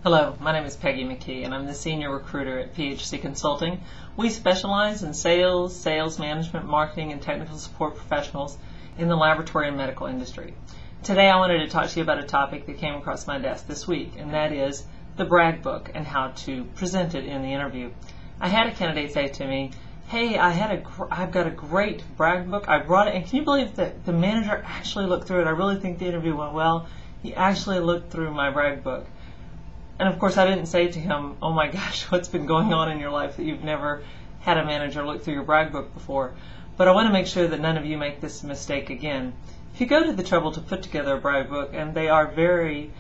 Hello, my name is Peggy McKee, and I'm the Senior Recruiter at PHC Consulting. We specialize in sales, sales management, marketing, and technical support professionals in the laboratory and medical industry. Today I wanted to talk to you about a topic that came across my desk this week, and that is the brag book and how to present it in the interview. I had a candidate say to me, "Hey, I've got a great brag book. I brought it, and can you believe that the manager actually looked through it? I really think the interview went well. He actually looked through my brag book." And of course I didn't say to him, "Oh my gosh, what's been going on in your life that you've never had a manager look through your brag book before?" But I want to make sure that none of you make this mistake again. If you go to the trouble to put together a brag book, and they are very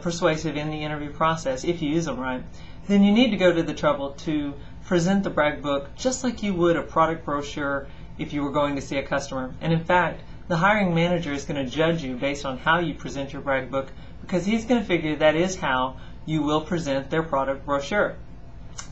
persuasive in the interview process if you use them right, then you need to go to the trouble to present the brag book just like you would a product brochure if you were going to see a customer. And in fact, the hiring manager is going to judge you based on how you present your brag book, because he's going to figure that is how you will present their product brochure.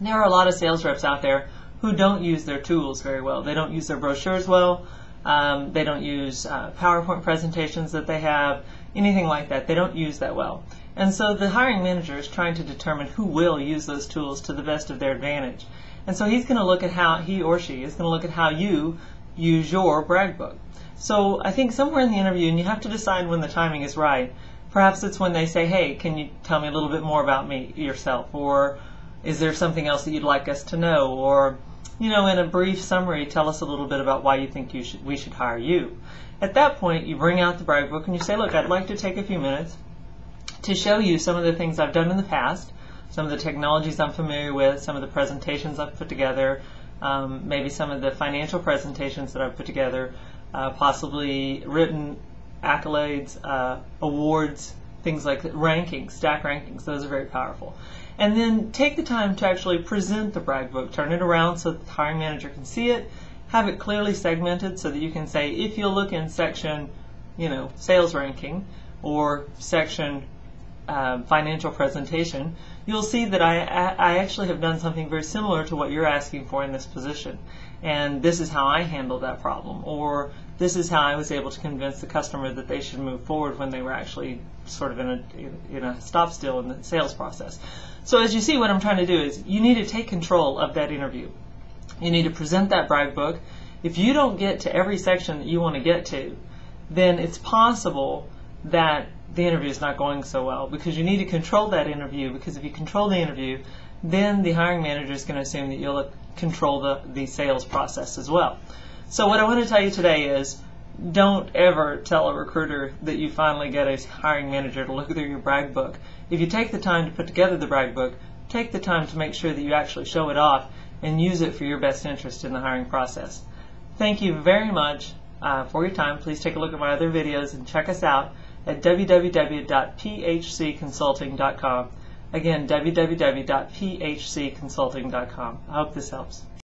There are a lot of sales reps out there who don't use their tools very well. They don't use their brochures well. They don't use PowerPoint presentations that they have, anything like that. They don't use that well. And so the hiring manager is trying to determine who will use those tools to the best of their advantage. And so he's going to look at how, he or she is going to look at how you use your brag book. So I think somewhere in the interview, and you have to decide when the timing is right, perhaps it's when they say, "Hey, can you tell me a little bit more about yourself?" Or, "Is there something else that you'd like us to know?" Or, in a brief summary, tell us a little bit about why you think we should hire you. At that point, you bring out the brag book and you say, "Look, I'd like to take a few minutes to show you some of the things I've done in the past, some of the technologies I'm familiar with, some of the presentations I've put together, maybe some of the financial presentations that I've put together, possibly written accolades, awards, things like that, rankings, stack rankings. Those are very powerful." And then take the time to actually present the brag book. Turn it around so that the hiring manager can see it. Have it clearly segmented so that you can say, if you look in section, sales ranking, or section financial presentation, you'll see that I actually have done something very similar to what you're asking for in this position. And this is how I handled that problem, or this is how I was able to convince the customer that they should move forward when they were actually sort of in a stop still in the sales process. So as you see, what I'm trying to do is you need to take control of that interview. You need to present that brag book. If you don't get to every section that you want to get to, then it's possible that the interview is not going so well, because you need to control that interview, because if you control the interview, then the hiring manager is going to assume that you'll control the sales process as well. So what I want to tell you today is, don't ever tell a recruiter that you finally get a hiring manager to look through your brag book. If you take the time to put together the brag book, take the time to make sure that you actually show it off and use it for your best interest in the hiring process. Thank you very much for your time. Please take a look at my other videos and check us out at www.phcconsulting.com. Again, www.phcconsulting.com. I hope this helps.